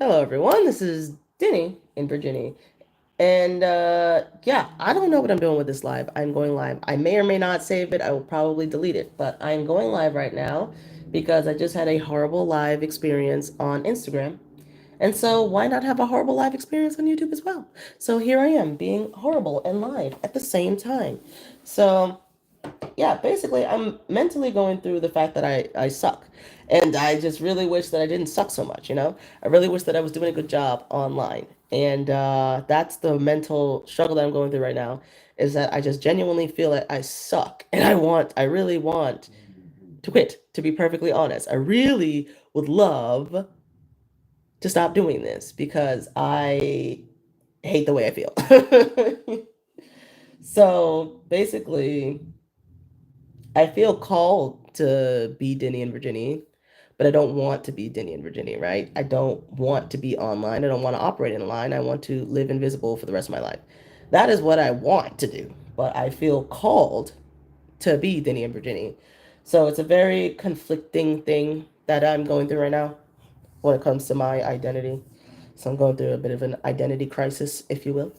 Hello, everyone. This is Dinnie in Virginie. And yeah, I don't know what I'm doing with this live. I'm going live. I may or may not save it. I will probably delete it. But I'm going live right now because I just had a horrible live experience on Instagram. And so why not have a horrible live experience on YouTube as well? So here I am being horrible and live at the same time. So yeah, basically, I'm mentally going through the fact that I suck. And I just really wish that I didn't suck so much, you know? I really wish that I was doing a good job online. And that's the mental struggle that I'm going through right now, is that I just genuinely feel that I suck. And I really want to quit, to be perfectly honest. I really would love to stop doing this because I hate the way I feel. So basically, I feel called to be Dinnie and Virginie, but I don't want to be Dinnie and Virginie, right? I don't want to be online. I don't want to operate in line. I want to live invisible for the rest of my life. That is what I want to do, but I feel called to be Dinnie and Virginie. So it's a very conflicting thing that I'm going through right now when it comes to my identity. So I'm going through a bit of an identity crisis, if you will.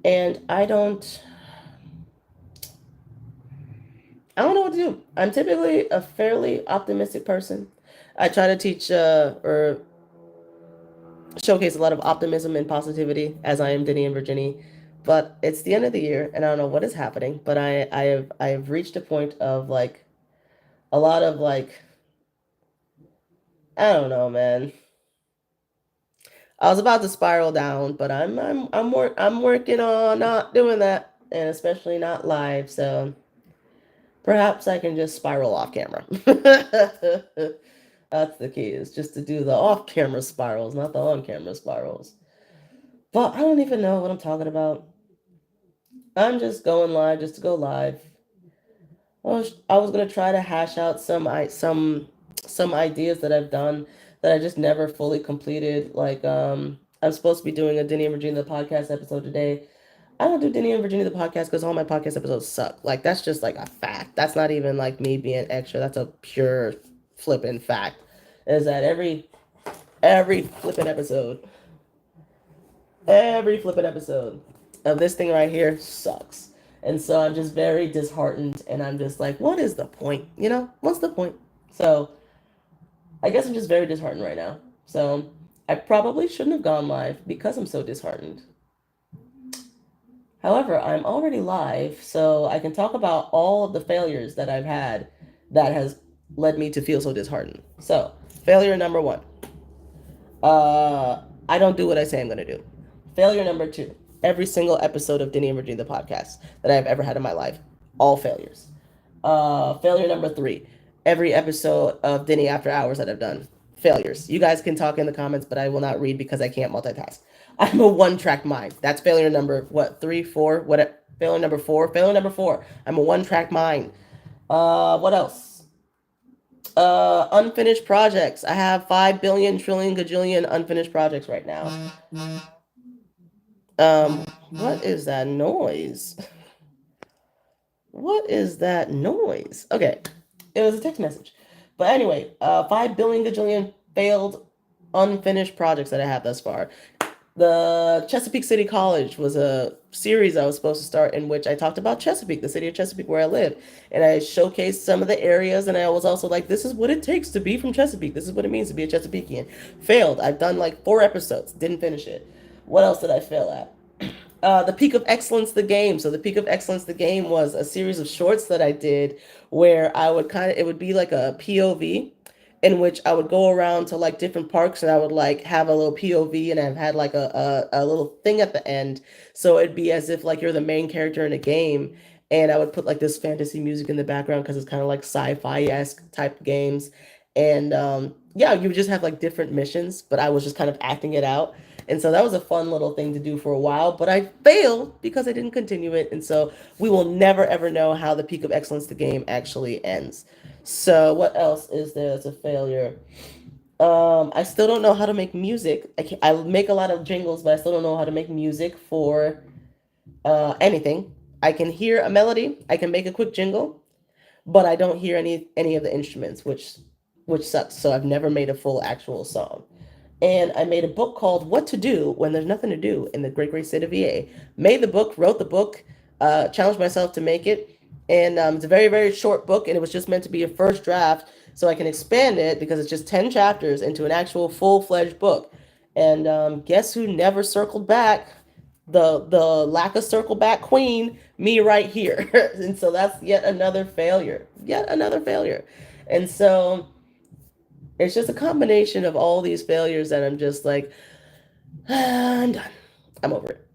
And I don't know what to do. I'm typically a fairly optimistic person. I try to teach or showcase a lot of optimism and positivity as I am Denny and Virginie. But it's the end of the year and I don't know what is happening, but I have reached a point of like a lot of like I don't know, man. I was about to spiral down, but I'm working on not doing that and especially not live, so perhaps I can just spiral off camera. That's the key, is just to do the off camera spirals, not the on camera spirals. But I don't even know what I'm talking about. I'm just going live just to go live. I was gonna try to hash out some ideas that I've done that I just never fully completed. Like I'm supposed to be doing a Denny and Virginia the podcast episode today. I don't do Denny and Virginia the podcast because all my podcast episodes suck. Like that's just like a fact. That's not even like me being extra. That's a pure flipping fact. Is that every flipping episode, every flipping episode of this thing right here sucks. And so I'm just very disheartened and I'm just like, what is the point? You know, what's the point? So I guess I'm just very disheartened right now. So I probably shouldn't have gone live because I'm so disheartened. However, I'm already live, so I can talk about all of the failures that I've had that has led me to feel so disheartened. So, failure number one, I don't do what I say I'm going to do. Failure number two, every single episode of Dinnie and Virginia, the podcast that I've ever had in my life, all failures. Failure number three, every episode of Dinnie After Hours that I've done, failures. You guys can talk in the comments, but I will not read because I can't multitask. I'm a one track mind. That's failure number, what, three, four? What? Failure number four? Failure number four. I'm a one track mind. What else? Unfinished projects. I have 5 billion, trillion, gajillion unfinished projects right now. What is that noise? What is that noise? Okay, it was a text message. But anyway, 5 billion, gajillion failed unfinished projects that I have thus far. The Chesapeake City College was a series I was supposed to start in which I talked about Chesapeake, the city of Chesapeake where I live. And I showcased some of the areas and I was also like, this is what it takes to be from Chesapeake. This is what it means to be a Chesapeakean. Failed. I've done like 4 episodes, didn't finish it. What else did I fail at? The Peak of Excellence, the game. So the Peak of Excellence, the game was a series of shorts that I did where I would it would be like a POV in which I would go around to like different parks and I would like have a little POV and I've had like a little thing at the end. So it'd be as if like you're the main character in a game. And I would put like this fantasy music in the background because it's kind of like sci-fi-esque type games. And yeah, you would just have like different missions, but I was just kind of acting it out. And so that was a fun little thing to do for a while, but I failed because I didn't continue it. And so we will never ever know how the Peak of Excellence the game actually ends. So what else is there that's a failure? I still don't know how to make music. I make a lot of jingles, but I still don't know how to make music for anything. I can hear a melody, I can make a quick jingle, but I don't hear any of the instruments, which sucks. So I've never made a full actual song. and I made a book called What to Do When There's Nothing to Do in the Great Great State of VA. Made the book, wrote the book, challenged myself to make it. And it's a very, very short book, and it was just meant to be a first draft so I can expand it because it's just 10 chapters into an actual full fledged book. And guess who never circled back? The lack of circle back queen, me right here. And so that's yet another failure. Yet another failure. And so it's just a combination of all these failures that I'm just like, I'm done. I'm over it.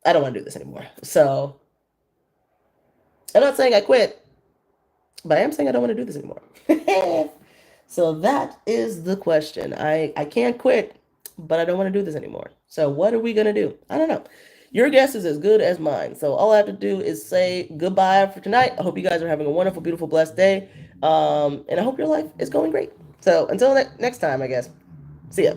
I don't want to do this anymore. So I'm not saying I quit, but I am saying I don't want to do this anymore. So that is the question. I can't quit, but I don't want to do this anymore. So what are we going to do? I don't know. Your guess is as good as mine. So all I have to do is say goodbye for tonight. I hope you guys are having a wonderful, beautiful, blessed day. And I hope your life is going great. So until next time, I guess. See ya.